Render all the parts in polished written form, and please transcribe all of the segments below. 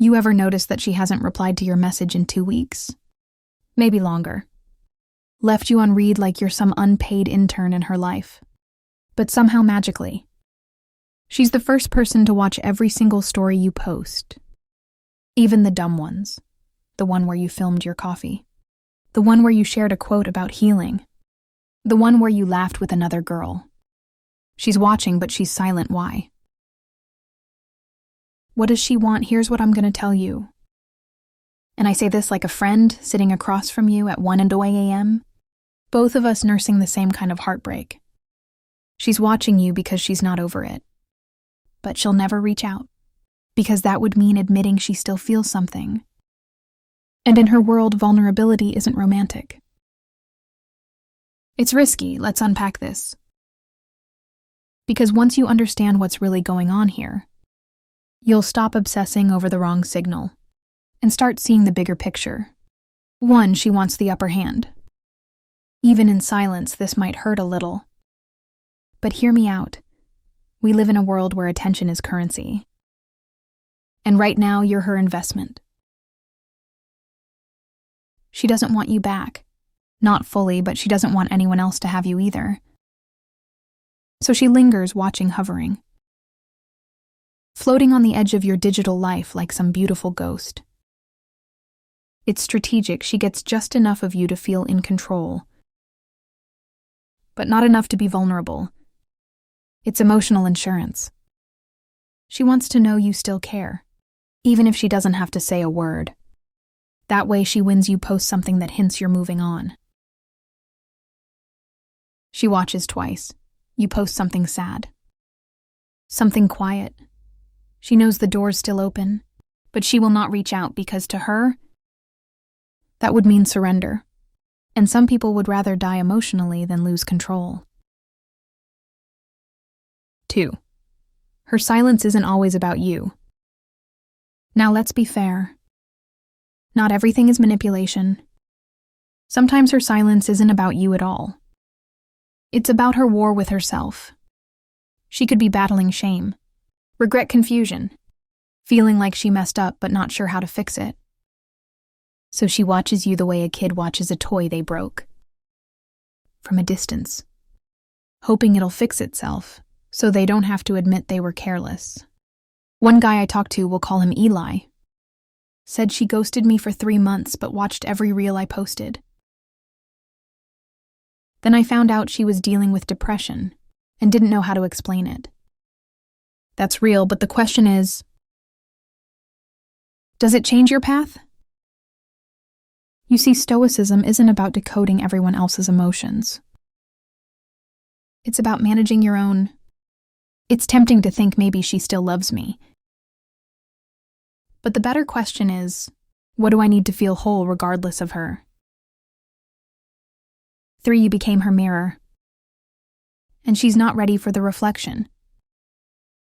You ever notice that she hasn't replied to your message in 2 weeks? Maybe longer. Left you on read like you're some unpaid intern in her life. But somehow magically, she's the first person to watch every single story you post. Even the dumb ones. The one where you filmed your coffee. The one where you shared a quote about healing. The one where you laughed with another girl. She's watching, but she's silent. Why? What does she want? Here's what I'm going to tell you. And I say this like a friend sitting across from you at 1 and 2 a.m., both of us nursing the same kind of heartbreak. She's watching you because she's not over it. But she'll never reach out, because that would mean admitting she still feels something. And in her world, vulnerability isn't romantic. It's risky. Let's unpack this. Because once you understand what's really going on here, you'll stop obsessing over the wrong signal and start seeing the bigger picture. 1, she wants the upper hand. Even in silence, this might hurt a little. But hear me out. We live in a world where attention is currency. And right now, you're her investment. She doesn't want you back. Not fully, but she doesn't want anyone else to have you either. So she lingers, watching, hovering. Floating on the edge of your digital life like some beautiful ghost. It's strategic. She gets just enough of you to feel in control, but not enough to be vulnerable. It's emotional insurance. She wants to know you still care, even if she doesn't have to say a word. That way she wins. You post something that hints you're moving on. She watches twice. You post something sad. Something quiet. She knows the door's still open, but she will not reach out because to her, that would mean surrender. And some people would rather die emotionally than lose control. 2. Her silence isn't always about you. Now let's be fair. Not everything is manipulation. Sometimes her silence isn't about you at all. It's about her war with herself. She could be battling shame, regret, confusion, feeling like she messed up but not sure how to fix it. So she watches you the way a kid watches a toy they broke. From a distance, hoping it'll fix itself so they don't have to admit they were careless. One guy I talked to, we'll call him Eli, said she ghosted me for 3 months but watched every reel I posted. Then I found out she was dealing with depression and didn't know how to explain it. That's real, but the question is, does it change your path? You see, Stoicism isn't about decoding everyone else's emotions. It's about managing your own. It's tempting to think maybe she still loves me. But the better question is, what do I need to feel whole regardless of her? 3, you became her mirror. And she's not ready for the reflection.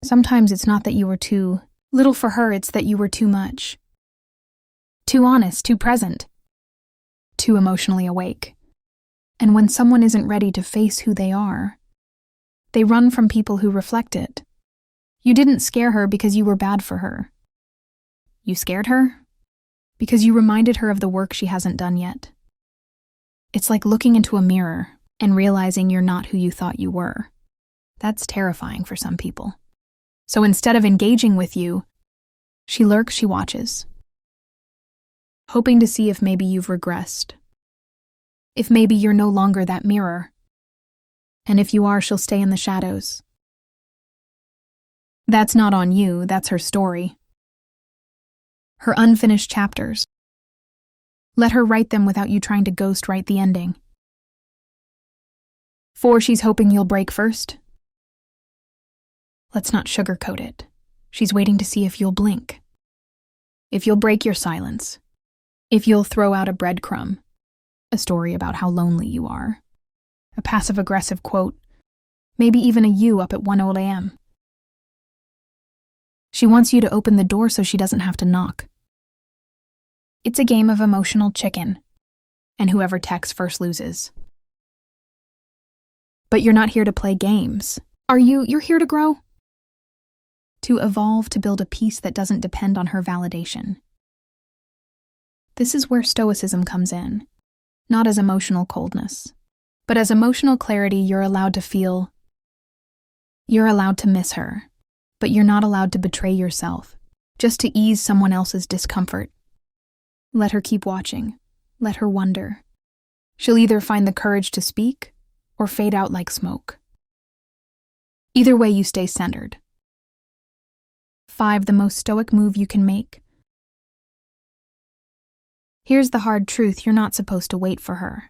Sometimes it's not that you were too little for her, it's that you were too much. Too honest, too present. Too emotionally awake. And when someone isn't ready to face who they are, they run from people who reflect it. You didn't scare her because you were bad for her. You scared her because you reminded her of the work she hasn't done yet. It's like looking into a mirror and realizing you're not who you thought you were. That's terrifying for some people. So instead of engaging with you, she lurks, she watches, hoping to see if maybe you've regressed. If maybe you're no longer that mirror. And if you are, she'll stay in the shadows. That's not on you, that's her story. Her unfinished chapters. Let her write them without you trying to ghostwrite the ending. 4, she's hoping you'll break first. Let's not sugarcoat it. She's waiting to see if you'll blink. If you'll break your silence. If you'll throw out a breadcrumb. A story about how lonely you are. A passive-aggressive quote. Maybe even a you up at 1 a.m. She wants you to open the door so she doesn't have to knock. It's a game of emotional chicken, and whoever texts first loses. But you're not here to play games. Are you? You're here to grow? to evolve to build a peace that doesn't depend on her validation. This is where Stoicism comes in, not as emotional coldness, but as emotional clarity. You're allowed to feel. You're allowed to miss her, but you're not allowed to betray yourself, just to ease someone else's discomfort. Let her keep watching. Let her wonder. She'll either find the courage to speak or fade out like smoke. Either way, you stay centered. 5. The most stoic move you can make. Here's the hard truth: you're not supposed to wait for her.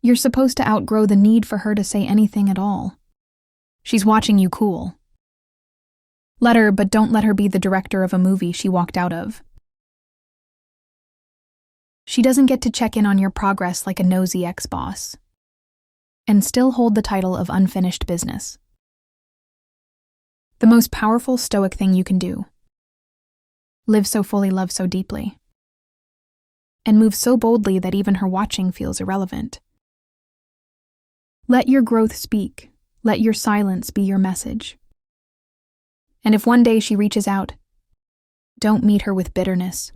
You're supposed to outgrow the need for her to say anything at all. She's watching you cool. Let her, but don't let her be the director of a movie she walked out of. She doesn't get to check in on your progress like a nosy ex-boss, and still hold the title of unfinished business. The most powerful stoic thing you can do: live so fully, love so deeply, and move so boldly that even her watching feels irrelevant. Let your growth speak. Let your silence be your message. And if one day she reaches out, don't meet her with bitterness.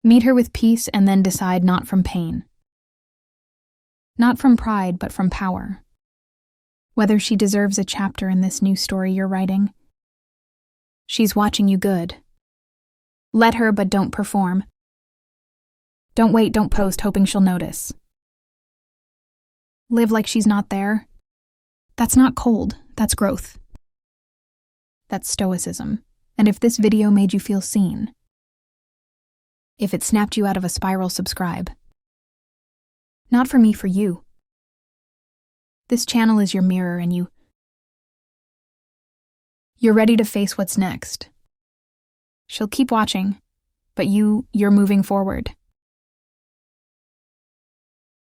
Meet her with peace, and then decide, not from pain, not from pride, but from power, whether she deserves a chapter in this new story you're writing. She's watching you good. Let her, but don't perform. Don't wait, don't post hoping she'll notice. Live like she's not there. That's not cold, that's growth. That's Stoicism. And if this video made you feel seen, if it snapped you out of a spiral, subscribe. Not for me, for you. This channel is your mirror, and you're ready to face what's next. She'll keep watching, but you're moving forward.